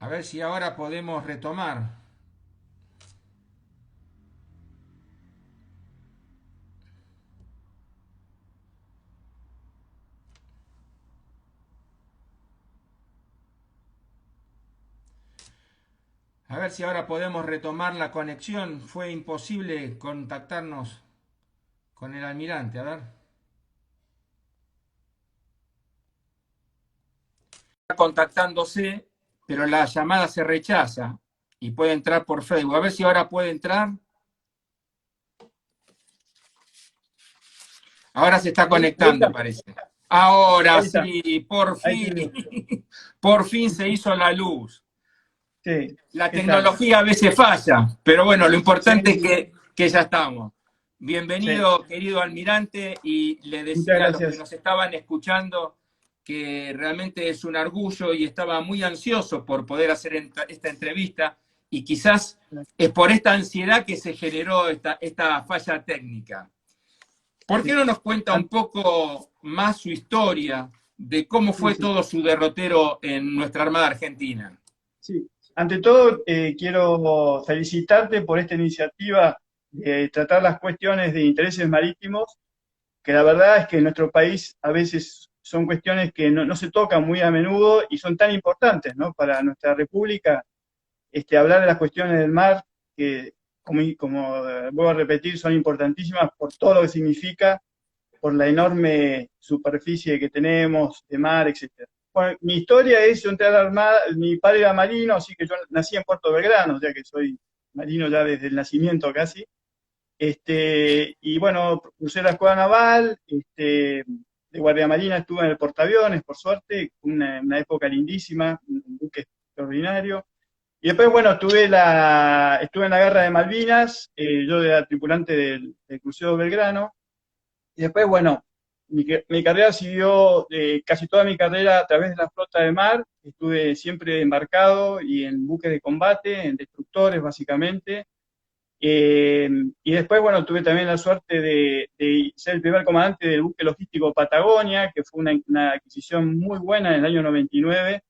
A ver si ahora podemos retomar. A ver si ahora podemos retomar la conexión. Fue imposible contactarnos con el almirante. A ver. Está contactándose, pero la llamada se rechaza y puede entrar por Facebook. A ver si ahora puede entrar. Ahora se está Ahí está, conectando, parece. Ahora ahí está, sí, por ahí te fin, veo. por fin se hizo la luz. Sí, La ¿qué tal? tecnología a veces falla, pero bueno, lo Sí, importante es que ya estamos. sí, Bienvenido, querido almirante, y le muchas decía a los que gracias. nos estaban escuchando que realmente es un orgullo y estaba muy ansioso por poder hacer esta entrevista y quizás es por esta ansiedad que se generó esta falla técnica. ¿Por qué Sí, no nos cuenta un An- poco más su historia de cómo sí, fue sí, todo su derrotero en nuestra Armada Argentina? sí. Ante todo, quiero felicitarte por esta iniciativa de tratar las cuestiones de intereses marítimos, que la verdad es que en nuestro país a veces son cuestiones que no se tocan muy a menudo y son tan importantes, ¿no? Para nuestra república, hablar de las cuestiones del mar, que vuelvo a repetir, son importantísimas por todo lo que significa, por la enorme superficie que tenemos de mar, etcétera. Bueno, mi historia es, yo entré a la Armada, mi padre era marino, así que yo nací en Puerto Belgrano, ya que soy marino ya desde el nacimiento casi. Y bueno, crucé la escuela naval, de guardia marina estuve en el portaaviones, por suerte, una época lindísima, un buque extraordinario. Y después, bueno, estuve en la guerra de Malvinas, yo era tripulante del crucero Belgrano. Y después, bueno, mi carrera siguió, casi toda mi carrera a través de la flota de mar. Estuve siempre embarcado y en buques de combate, en destructores básicamente. Eh, y después, bueno, tuve también la suerte de ser el primer comandante del buque logístico Patagonia, que fue una adquisición muy buena en el año 99,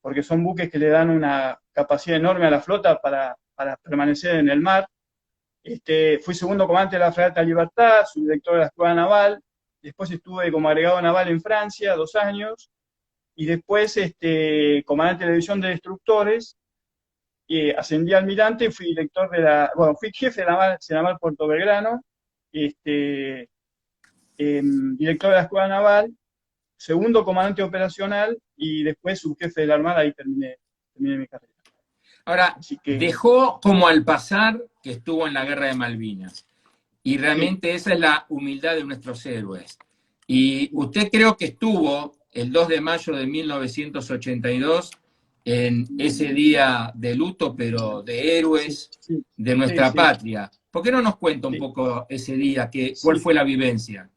porque son buques que le dan una capacidad enorme a la flota para permanecer en el mar. Fui segundo comandante de la Fragata Libertad, subdirector de la Escuadra Naval. Después estuve como agregado naval en Francia 2 años. Y después comandante de la división de destructores. Ascendí a almirante y fui director bueno, fui jefe de la naval Puerto Belgrano, este, director de la Escuadra Naval, segundo comandante operacional y después subjefe de la Armada. Ahí terminé mi carrera. Ahora, Así que, dejó como al pasar que estuvo en la guerra de Malvinas. Y sí, realmente esa es la humildad de nuestros héroes. Y usted creo que estuvo el 2 de mayo de 1982 en ese día de luto, pero de sí, héroes sí, de sí, nuestra sí, patria. ¿Por qué no nos cuenta un sí, poco ese día? ¿Cuál sí. fue la vivencia?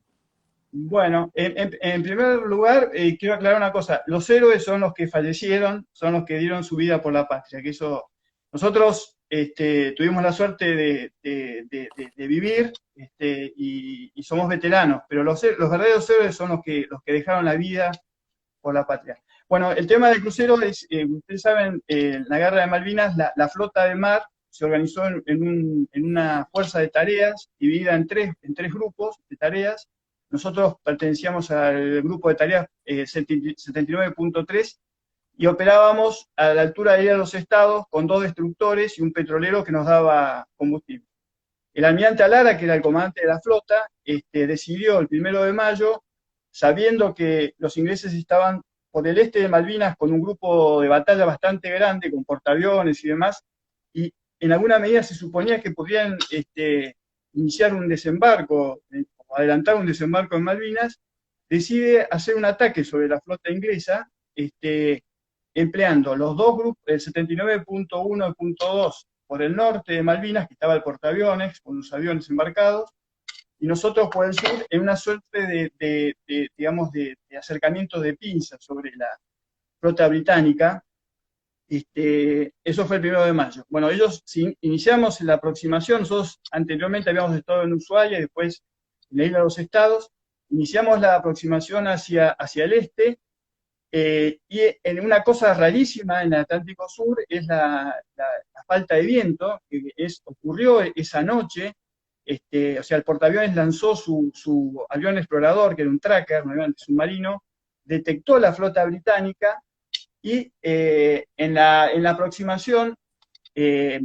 Bueno, en primer lugar, quiero aclarar una cosa. Los héroes son los que fallecieron, son los que dieron su vida por la patria. Que eso, nosotros tuvimos la suerte de vivir, y somos veteranos, pero los verdaderos héroes son los que dejaron la vida por la patria. Bueno, el tema del crucero es, ustedes saben, en la guerra de Malvinas, la flota de mar se organizó en una fuerza de tareas dividida en tres grupos de tareas. Nosotros pertenecíamos al grupo de tareas 79.3 y operábamos a la altura de los estados con 2 destructores y un petrolero que nos daba combustible. El almirante Alara, que era el comandante de la flota, decidió el 1 de mayo, sabiendo que los ingleses estaban por el este de Malvinas con un grupo de batalla bastante grande, con portaaviones y demás, y en alguna medida se suponía que podrían iniciar un desembarco, o adelantar un desembarco en Malvinas. Decide hacer un ataque sobre la flota inglesa, empleando los dos grupos, el 79.1 y punto 2 por el norte de Malvinas, que estaba el portaaviones con los aviones embarcados, y nosotros por el sur en una suerte digamos, de acercamiento de pinzas sobre la flota británica. Eso fue el 1 de mayo. Bueno, si iniciamos la aproximación, nosotros anteriormente habíamos estado en Ushuaia y después en la isla de los Estados, iniciamos la aproximación hacia el este, Y en una cosa rarísima en el Atlántico Sur es la falta de viento, que ocurrió esa noche. O sea, el portaaviones lanzó su avión explorador, que era un tracker, un avión submarino, detectó la flota británica y en la aproximación eh,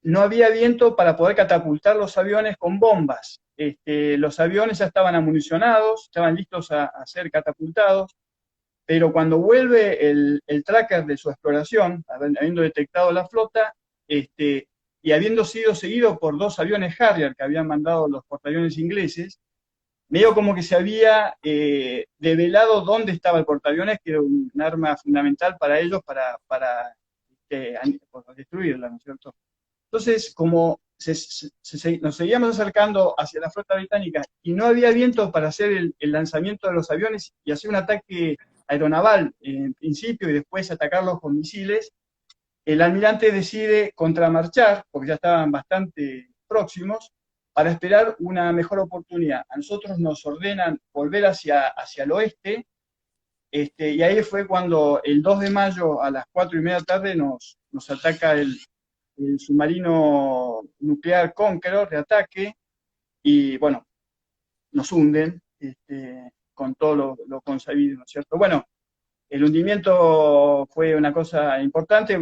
no había viento para poder catapultar los aviones con bombas. Los aviones ya estaban amunicionados, estaban listos a ser catapultados, pero cuando vuelve el tracker de su exploración, habiendo detectado la flota, y habiendo sido seguido por 2 aviones Harrier que habían mandado los portaaviones ingleses, medio como que se había develado dónde estaba el portaaviones, que era un arma fundamental para ellos para destruirla, ¿no es cierto? Entonces, como nos seguíamos acercando hacia la flota británica y no había viento para hacer el lanzamiento de los aviones y hacer un ataque aeronaval en principio y después atacarlos con misiles, el almirante decide contramarchar, porque ya estaban bastante próximos, para esperar una mejor oportunidad. A nosotros nos ordenan volver hacia el oeste, y ahí fue cuando el 2 de mayo a las 4:30 de la tarde nos ataca el submarino nuclear Conqueror de ataque, y bueno, nos hunden con todo lo consabido, ¿no es cierto? Bueno, el hundimiento fue una cosa importante,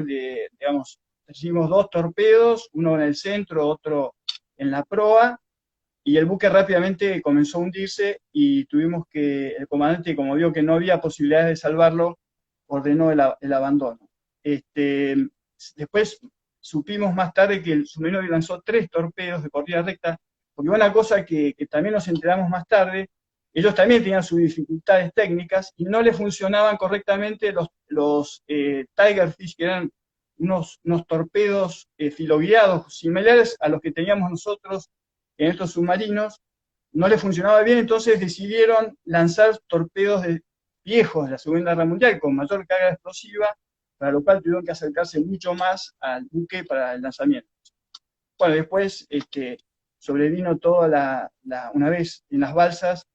digamos, recibimos 2 torpedos, uno en el centro, otro en la proa, y el buque rápidamente comenzó a hundirse y el comandante, como vio que no había posibilidades de salvarlo, ordenó el abandono. Después supimos más tarde que el submarino lanzó 3 torpedos de corrida recta, porque una cosa que también nos enteramos más tarde, ellos también tenían sus dificultades técnicas y no les funcionaban correctamente los Tigerfish, que eran unos torpedos filoguiados similares a los que teníamos nosotros en estos submarinos. No les funcionaba bien, entonces decidieron lanzar torpedos viejos de la Segunda Guerra Mundial con mayor carga explosiva, para lo cual tuvieron que acercarse mucho más al buque para el lanzamiento. Bueno, después sobrevino una vez en las balsas,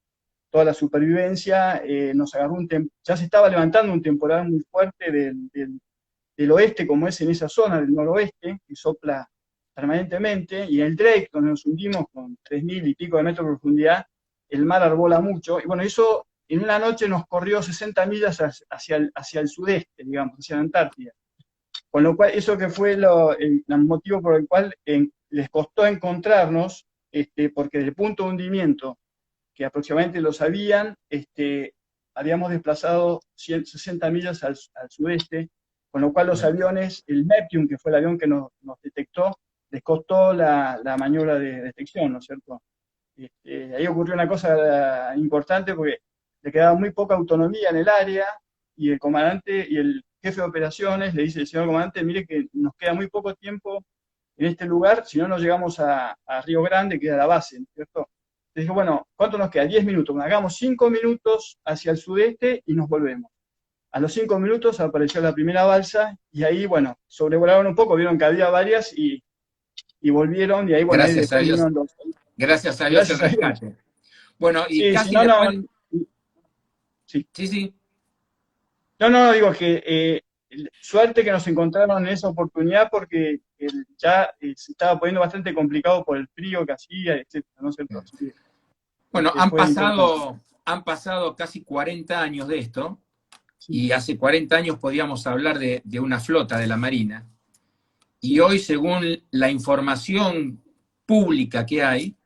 toda la supervivencia, nos agarró ya se estaba levantando un temporal muy fuerte del oeste, como es en esa zona del noroeste, que sopla permanentemente, y en el Drake, donde nos hundimos con 3.000 y pico de metros de profundidad, el mar arbola mucho, y bueno, eso en una noche nos corrió 60 millas hacia el sudeste, digamos, hacia la Antártida. Con lo cual, eso que fue el motivo por el cual les costó encontrarnos, porque desde el punto de hundimiento, que aproximadamente lo sabían, habíamos desplazado 60 millas al sudeste, con lo cual los aviones, el Neptune, que fue el avión que nos detectó, les costó la maniobra de detección, ¿no es cierto? Ahí ocurrió una cosa importante porque le quedaba muy poca autonomía en el área, y el comandante y el jefe de operaciones le dice: señor comandante, mire que nos queda muy poco tiempo en este lugar, si no nos llegamos a Río Grande, que era la base, ¿no es cierto? Le dije: bueno, ¿cuánto nos queda? 10 minutos. Bueno, hagamos 5 minutos hacia el sudeste y nos volvemos. A los 5 minutos apareció la primera balsa, y ahí, bueno, sobrevolaron un poco, vieron que había varias y volvieron, y ahí, bueno, ahí Gracias a después Dios. vinieron los... Gracias a Dios el Gracias a Dios. rescate. Bueno, y Sí, si casi no, no... después, Sí. sí, sí. No, digo que suerte que nos encontraron en esa oportunidad, porque ya se estaba poniendo bastante complicado por el frío que hacía, etcétera, ¿no es cierto? Así que, Bueno, fue importante. han pasado casi 40 años de esto, Sí, y hace 40 años podíamos hablar de una flota de la Marina, y sí, hoy, según la información pública que hay,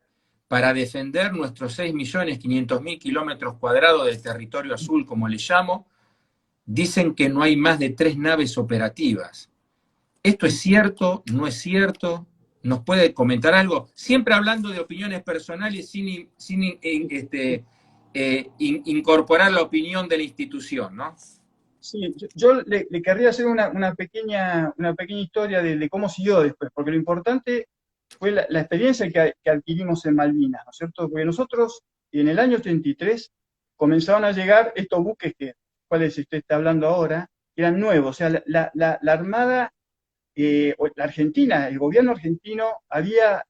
para defender nuestros 6.500.000 kilómetros cuadrados de territorio azul, como le llamo, dicen que no hay más de 3 naves operativas. ¿Esto es cierto? ¿No es cierto? ¿Nos puede comentar algo? Siempre hablando de opiniones personales, sin incorporar la opinión de la institución, ¿no? sí. Yo le querría hacer una pequeña historia de cómo siguió después, porque lo importante fue la experiencia que adquirimos en Malvinas, ¿no es cierto? Porque nosotros, en el año 83, comenzaron a llegar estos buques cuáles usted está hablando ahora, que eran nuevos. O sea, la Armada, la Argentina, el gobierno argentino había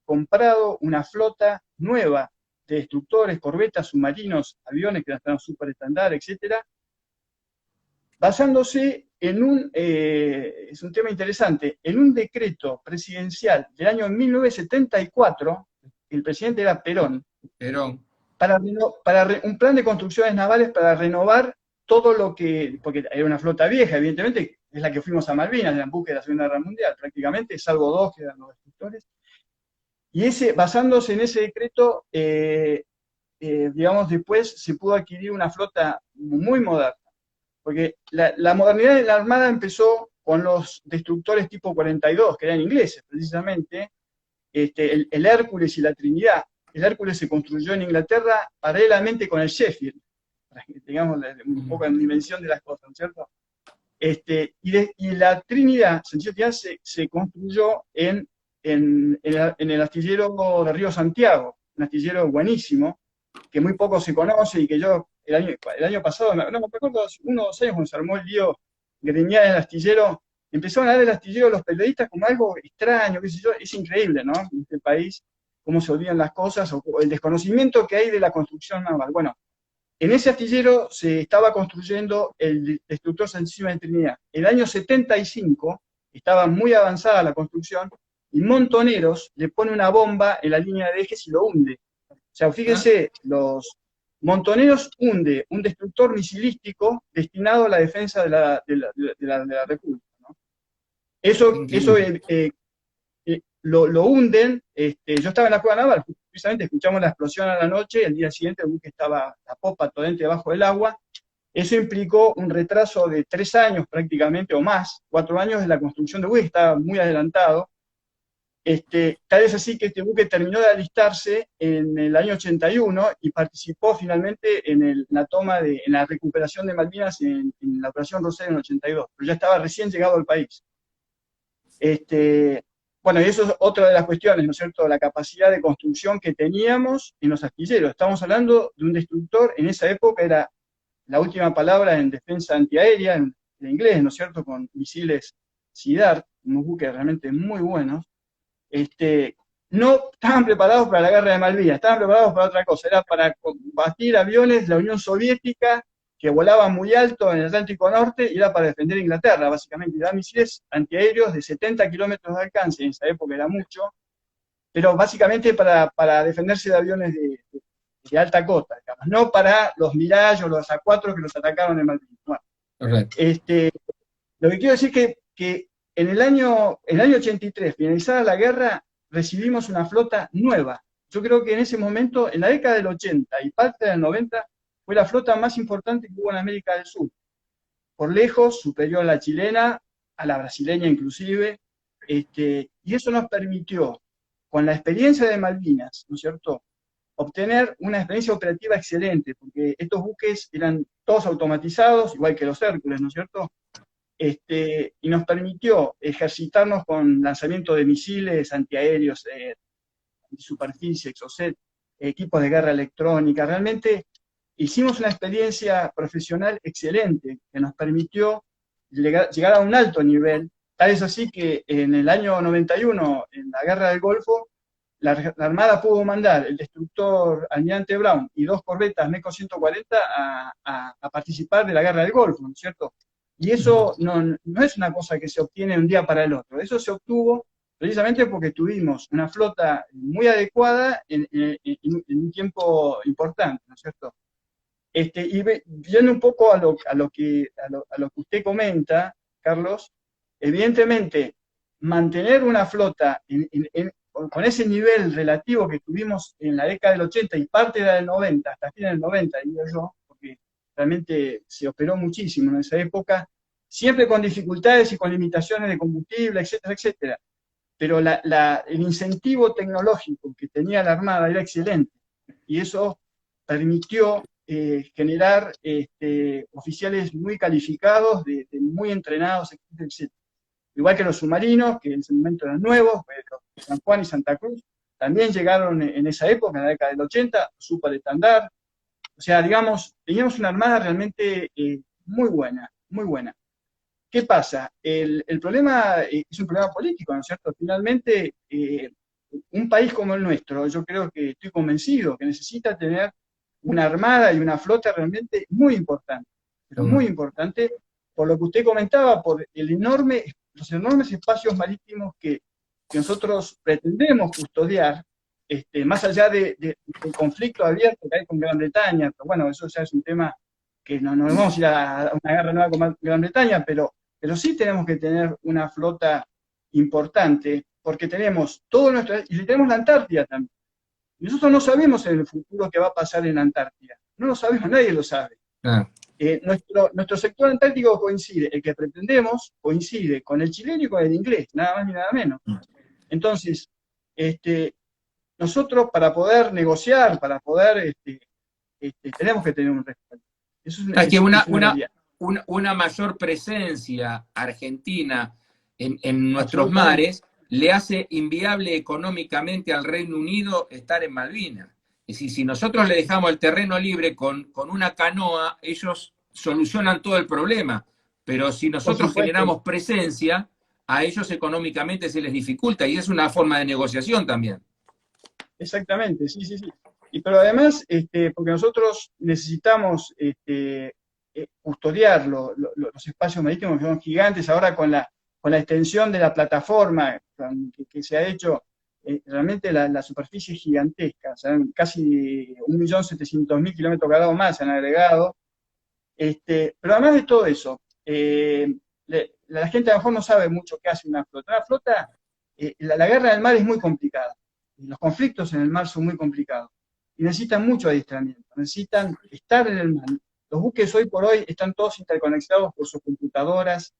comprado una flota nueva de destructores, corbetas, submarinos, aviones que estaban súper estándar, etcétera, basándose en es un tema interesante, en un decreto presidencial del año 1974, el presidente era Perón, Pero, un plan de construcciones navales para renovar todo lo que, porque era una flota vieja, evidentemente, es la que fuimos a Malvinas, en buque de la Segunda Guerra Mundial, prácticamente, salvo dos que eran los destructores. Y basándose en ese decreto, digamos, después se pudo adquirir una flota muy moderna, porque la modernidad de la Armada empezó con los destructores tipo 42, que eran ingleses, precisamente, el Hércules y la Trinidad. El Hércules se construyó en Inglaterra paralelamente con el Sheffield, para que tengamos un poco en dimensión de las cosas, ¿no es cierto? Y la Trinidad, se construyó en el astillero de Río Santiago, un astillero buenísimo, que muy poco se conoce y que yo el año pasado, no me acuerdo, hace unos 2 años cuando se armó el lío Greñada en el astillero, empezaron a ver el astillero los periodistas como algo extraño, qué sé yo, es increíble, ¿no? En este país, cómo se olvidan las cosas, o el desconocimiento que hay de la construcción naval. Bueno, en ese astillero se estaba construyendo el destructor Santísima de Trinidad. El año 75 estaba muy avanzada la construcción y Montoneros le pone una bomba en la línea de ejes y lo hunde. O sea, fíjense, los Montoneros hunde un destructor misilístico destinado a la defensa de la República, ¿no? Eso lo hunden. Yo estaba en la cueva naval, precisamente escuchamos la explosión a la noche, y al día siguiente el buque estaba la popa totalmente debajo del agua. Eso implicó un retraso de 3 años prácticamente, o más, 4 años de la construcción del buque, estaba muy adelantado. Tal es así que este buque terminó de alistarse en el año 81 y participó finalmente en la recuperación de Malvinas en la operación Rosario en el 82, pero ya estaba recién llegado al país. Bueno, y eso es otra de las cuestiones, ¿no es cierto? La capacidad de construcción que teníamos en los astilleros. Estamos hablando de un destructor, en esa época era la última palabra en defensa antiaérea, en inglés, ¿no es cierto? Con misiles SIDAR, unos buques realmente muy buenos. No estaban preparados para la guerra de Malvinas, estaban preparados para otra cosa, era para combatir aviones de la Unión Soviética que volaban muy alto en el Atlántico Norte, y era para defender Inglaterra, básicamente. Eran misiles antiaéreos de 70 kilómetros de alcance, en esa época era mucho, pero básicamente para defenderse de aviones de alta cota, digamos, no para los Mirage o los A4 que los atacaron en Malvinas. Bueno, lo que quiero decir es que en el año 83, finalizada la guerra, recibimos una flota nueva. Yo creo que en ese momento, en la década del 80 y parte del 90, fue la flota más importante que hubo en América del Sur. Por lejos, superior a la chilena, a la brasileña inclusive, y eso nos permitió, con la experiencia de Malvinas, ¿no es cierto?, obtener una experiencia operativa excelente, porque estos buques eran todos automatizados, igual que los Hércules, ¿no es cierto?, y nos permitió ejercitarnos con lanzamiento de misiles antiaéreos, superficie, Exocet, equipos de guerra electrónica. Realmente hicimos una experiencia profesional excelente que nos permitió llegar a un alto nivel. Tal es así que en el año 91, en la guerra del Golfo, la Armada pudo mandar el destructor Almirante Brown y 2 corbetas MECO 140 a participar de la guerra del Golfo, ¿no es cierto? Y eso no es una cosa que se obtiene de un día para el otro, eso se obtuvo precisamente porque tuvimos una flota muy adecuada en un tiempo importante, ¿no es cierto? Y viendo un poco a lo que usted comenta, Carlos, evidentemente mantener una flota con ese nivel relativo que tuvimos en la década del 80 y parte de la del 90, hasta fines del 90, diría yo, porque realmente se operó muchísimo en esa época, siempre con dificultades y con limitaciones de combustible, etcétera, etcétera. Pero el incentivo tecnológico que tenía la Armada era excelente, y eso permitió generar oficiales muy calificados, muy entrenados, etcétera, etcétera. Igual que los submarinos, que en ese momento eran nuevos, los San Juan y Santa Cruz, también llegaron en esa época, en la década del 80, Super Estandar. O sea, digamos, teníamos una armada realmente muy buena, muy buena. ¿Qué pasa? El problema es un problema político, ¿no es cierto? Finalmente, un país como el nuestro, yo creo que estoy convencido que necesita tener una armada y una flota realmente muy importante, pero muy importante, por lo que usted comentaba, por los enormes espacios marítimos que nosotros pretendemos custodiar, más allá del conflicto abierto que hay con Gran Bretaña, pero bueno, eso ya es un tema que no nos vamos a ir a una guerra nueva con Gran Bretaña, pero sí tenemos que tener una flota importante, porque tenemos todo nuestro, y tenemos la Antártida también. Y nosotros no sabemos en el futuro qué va a pasar en la Antártida. No lo sabemos, nadie lo sabe. Ah, Nuestro sector antártico coincide, el que pretendemos coincide con el chileno y con el inglés, nada más ni nada menos. Entonces, nosotros para poder negociar, para poder, tenemos que tener un respaldo. Eso es que es una realidad. una mayor presencia argentina en nuestros Absolutamente. mares le hace inviable económicamente al Reino Unido estar en Malvinas. Es decir, si nosotros le dejamos el terreno libre con una canoa, ellos solucionan todo el problema. Pero si Por nosotros supuesto. generamos presencia, a ellos económicamente se les dificulta y es una forma de negociación también. Exactamente, sí, sí, sí. Pero además, porque nosotros necesitamos custodiar los espacios marítimos que son gigantes, ahora con la extensión de la plataforma que se ha hecho, realmente la superficie es gigantesca, o sea, casi 1.700.000 kilómetros cuadrados más se han agregado. Pero además de todo eso, la gente a lo mejor no sabe mucho qué hace una flota. Una flota, la guerra del mar es muy complicada. Los conflictos en el mar son muy complicados. Y necesitan mucho adiestramiento, necesitan estar en el mar. Los buques hoy por hoy están todos interconectados por sus computadoras,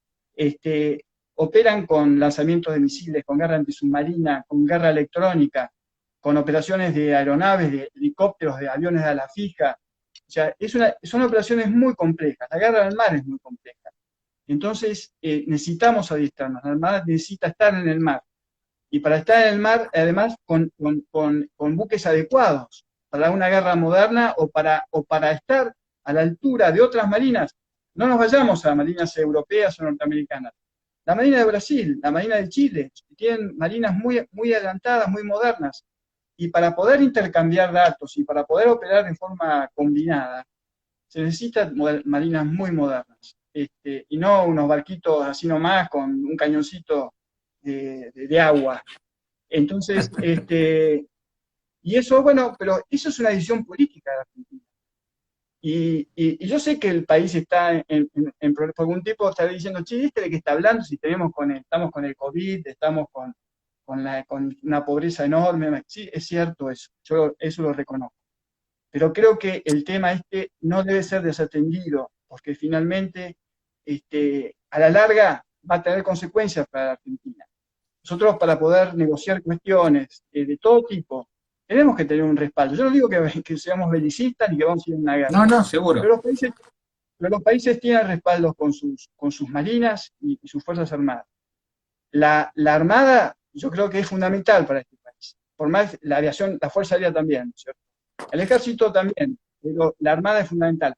operan con lanzamientos de misiles, con guerra antisubmarina, con guerra electrónica, con operaciones de aeronaves, de helicópteros, de aviones de ala fija. O sea, son operaciones muy complejas. La guerra del mar es muy compleja. Entonces, necesitamos adiestrarnos. La Armada necesita estar en el mar. Y para estar en el mar, además, con buques adecuados para una guerra moderna o para estar a la altura de otras marinas. No nos vayamos a marinas europeas o norteamericanas. La Marina de Brasil, la Marina de Chile, tienen marinas muy, muy adelantadas, muy modernas. Y para poder intercambiar datos y para poder operar de forma combinada, se necesitan marinas muy modernas. Y no unos barquitos así nomás con un cañoncito de agua. Entonces, y eso, bueno, pero eso es una decisión política de Argentina. Y yo sé que el país está por algún tipo está diciendo, che, ¿este de qué está hablando? Si estamos con el COVID, estamos con una pobreza enorme. Sí, es cierto eso, yo eso lo reconozco. Pero creo que el tema no debe ser desatendido, porque finalmente, a la larga, va a tener consecuencias para la Argentina. Nosotros para poder negociar cuestiones de todo tipo, tenemos que tener un respaldo. Yo no digo que seamos belicistas ni que vamos a ir a una No, guerra, no, seguro. pero los países tienen respaldos con sus marinas y sus fuerzas armadas. La armada yo creo que es fundamental para este país, por más la aviación, la Fuerza Aérea también, ¿cierto? El ejército también, pero la armada es fundamental.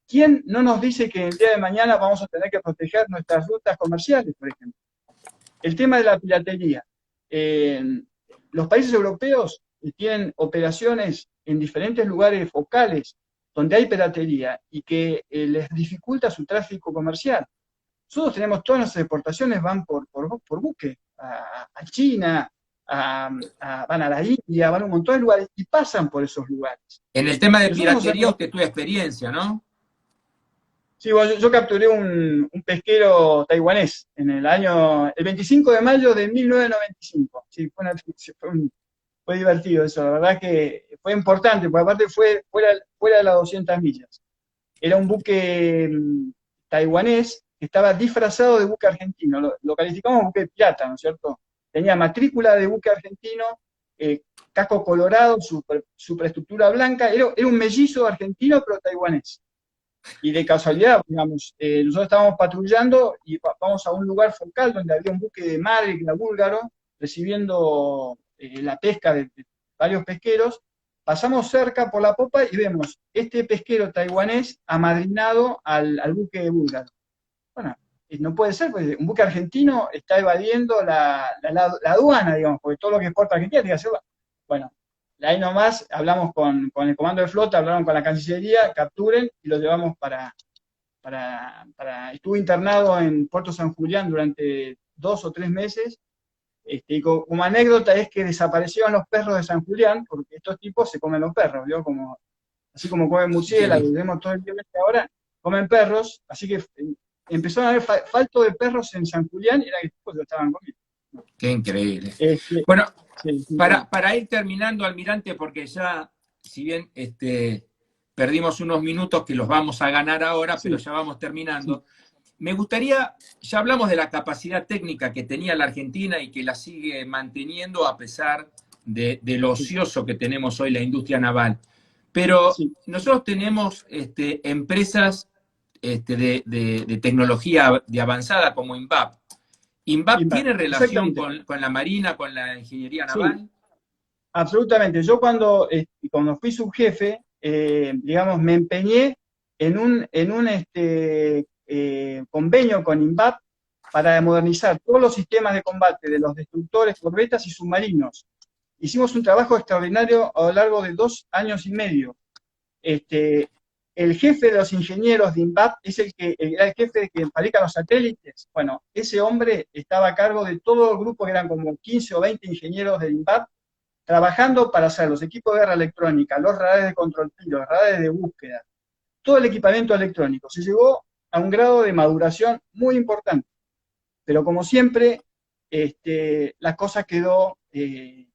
¿Quién no nos dice que el día de mañana vamos a tener que proteger nuestras rutas comerciales, por ejemplo? El tema de la piratería. Los países europeos tienen operaciones en diferentes lugares focales donde hay piratería y que les dificulta su tráfico comercial. Nosotros tenemos todas nuestras exportaciones van por buque, a China, van a la India, van a un montón de lugares y pasan por esos lugares. En el tema Y de nosotros no piratería sabemos. usted tuvo experiencia, ¿no? Sí, bueno, yo capturé un pesquero taiwanés el 25 de mayo de 1995. Sí, fue divertido eso, la verdad que fue importante, porque aparte fue fuera de las 200 millas. Era un buque taiwanés que estaba disfrazado de buque argentino, lo calificamos buque pirata, ¿no es cierto? Tenía matrícula de buque argentino, casco colorado, superestructura blanca, era un mellizo argentino pero taiwanés. Y de casualidad, digamos, nosotros estábamos patrullando y vamos a un lugar focal donde había un buque de madre, que era búlgaro, recibiendo la pesca de varios pesqueros. Pasamos cerca por la popa y vemos este pesquero taiwanés amadrinado al buque búlgaro. Bueno, no puede ser, porque un buque argentino está evadiendo la aduana, digamos, porque todo lo que exporta Argentina tiene que hacerlo. Bueno, ahí nomás hablamos con el comando de flota, hablaron con la Cancillería, capturen y lo llevamos estuve internado en Puerto San Julián durante 2 o 3 meses. Y como anécdota es que desaparecieron los perros de San Julián, porque estos tipos se comen los perros, ¿vio? Así como comen murciélagos, Sí, vemos todo el tiempo ahora, comen perros, así que empezaron a haber falto de perros en San Julián, y era que los estaban comiendo. qué increíble. Este, Bueno, sí, para ir terminando, Almirante, porque ya, si bien perdimos unos minutos que los vamos a ganar ahora, pero sí, ya vamos sí, terminando, me gustaría, ya hablamos de la capacidad técnica que tenía la Argentina y que la sigue manteniendo a pesar de lo sí, ocioso que tenemos hoy la industria naval, pero sí, nosotros tenemos empresas de tecnología de avanzada como INVAP. ¿INVAP tiene relación exactamente, con la Marina, con la ingeniería sí, naval? absolutamente. Yo cuando fui subjefe, digamos, me empeñé en un convenio con INVAP para modernizar todos los sistemas de combate de los destructores, corbetas y submarinos. Hicimos un trabajo extraordinario a lo largo de 2 años y medio. Este, el jefe de los ingenieros de INVAP es era el jefe que fabrica los satélites. Bueno, ese hombre estaba a cargo de todo el grupo, que eran como 15 o 20 ingenieros de INVAP, trabajando para hacer los equipos de guerra electrónica, los radares de control tiro, los radares de búsqueda, todo el equipamiento electrónico. Se llegó a un grado de maduración muy importante, pero como siempre, la cosa quedó en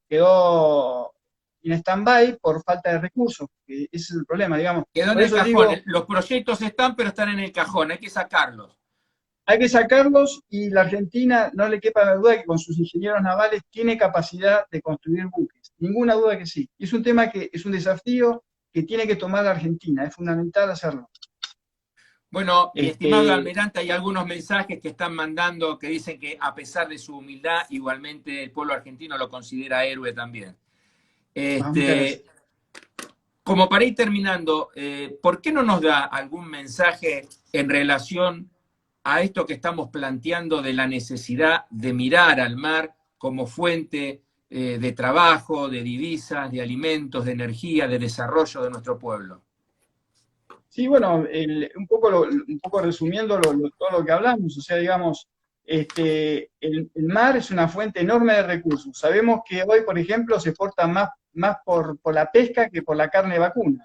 stand-by por falta de recursos, que ese es el problema, digamos. Quedó en Por el eso cajón. digo, Los proyectos están, pero están en el cajón. Hay que sacarlos. hay que sacarlos, y la Argentina, no le quepa la duda que con sus ingenieros navales tiene capacidad de construir buques. Ninguna duda que sí. Y es un tema que es un desafío que tiene que tomar la Argentina. Es fundamental hacerlo. Bueno, mi estimado Este, Almirante, hay algunos mensajes que están mandando que dicen que a pesar de su humildad, igualmente el pueblo argentino lo considera héroe también. Muchas gracias. Este, Como para ir terminando, ¿por qué no nos da algún mensaje en relación a esto que estamos planteando de la necesidad de mirar al mar como fuente de trabajo, de divisas, de alimentos, de energía, de desarrollo de nuestro pueblo? Sí, bueno, un poco resumiendo todo lo que hablamos, o sea, digamos, el mar es una fuente enorme de recursos. Sabemos que hoy, por ejemplo, se exporta más por la pesca que por la carne vacuna.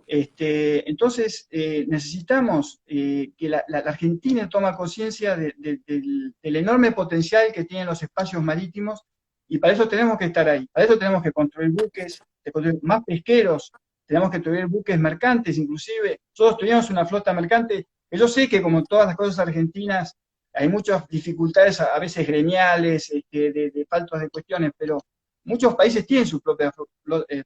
Entonces, necesitamos que la Argentina tome conciencia del enorme potencial que tienen los espacios marítimos, y para eso tenemos que estar ahí. Para eso tenemos que construir buques, de construir más pesqueros, tenemos que construir buques mercantes, inclusive. Nosotros teníamos una flota mercante, que yo sé que, como todas las cosas argentinas, hay muchas dificultades, a veces gremiales, de faltas de cuestiones, pero muchos países tienen sus propias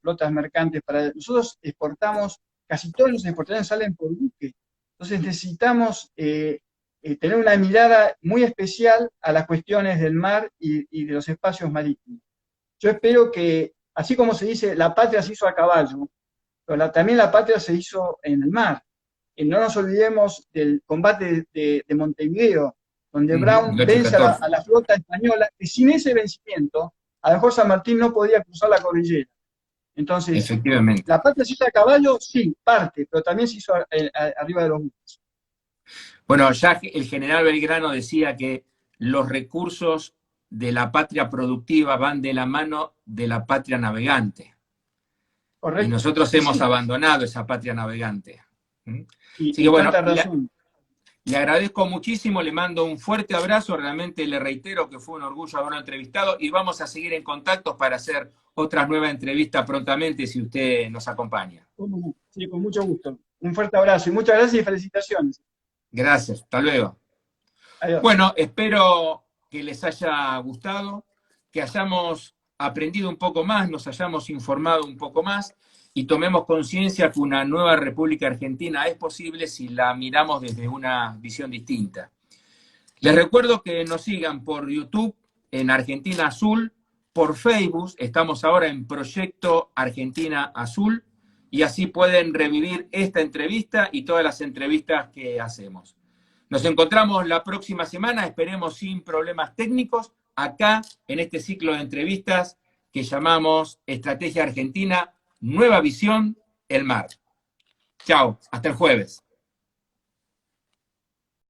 flotas mercantes. Nosotros exportamos. Casi todas las exportaciones salen por buque. Entonces necesitamos tener una mirada muy especial a las cuestiones del mar y de los espacios marítimos. Yo espero que, así como se dice, la patria se hizo a caballo, pero también la patria se hizo en el mar. No nos olvidemos del combate de Montevideo, donde Brown El vence a la, 8-14. a la flota española, y sin ese vencimiento, a lo mejor San Martín no podía cruzar la cordillera. Entonces, Efectivamente. la parte se hizo a caballo, sí, parte, pero también se hizo arriba de los buques. Bueno, ya el general Belgrano decía que los recursos de la patria productiva van de la mano de la patria navegante. Y Correcto. nosotros Y hemos sí, abandonado esa patria navegante. ¿Mm? Así que y bueno, tanta razón. le agradezco muchísimo, le mando un fuerte abrazo, realmente le reitero que fue un orgullo haberlo entrevistado y vamos a seguir en contacto para hacer otras nuevas entrevistas prontamente si usted nos acompaña. Sí, con mucho gusto. Un fuerte abrazo y muchas gracias y felicitaciones. Gracias, hasta luego. Adiós. Bueno, espero que les haya gustado, que hayamos aprendido un poco más, nos hayamos informado un poco más y tomemos conciencia que una nueva República Argentina es posible si la miramos desde una visión distinta. Les recuerdo que nos sigan por YouTube en Argentina Azul, por Facebook, estamos ahora en Proyecto Argentina Azul, y así pueden revivir esta entrevista y todas las entrevistas que hacemos. Nos encontramos la próxima semana, esperemos sin problemas técnicos, acá en este ciclo de entrevistas que llamamos Estrategia Argentina, Nueva Visión, el Mar. Chao, hasta el jueves.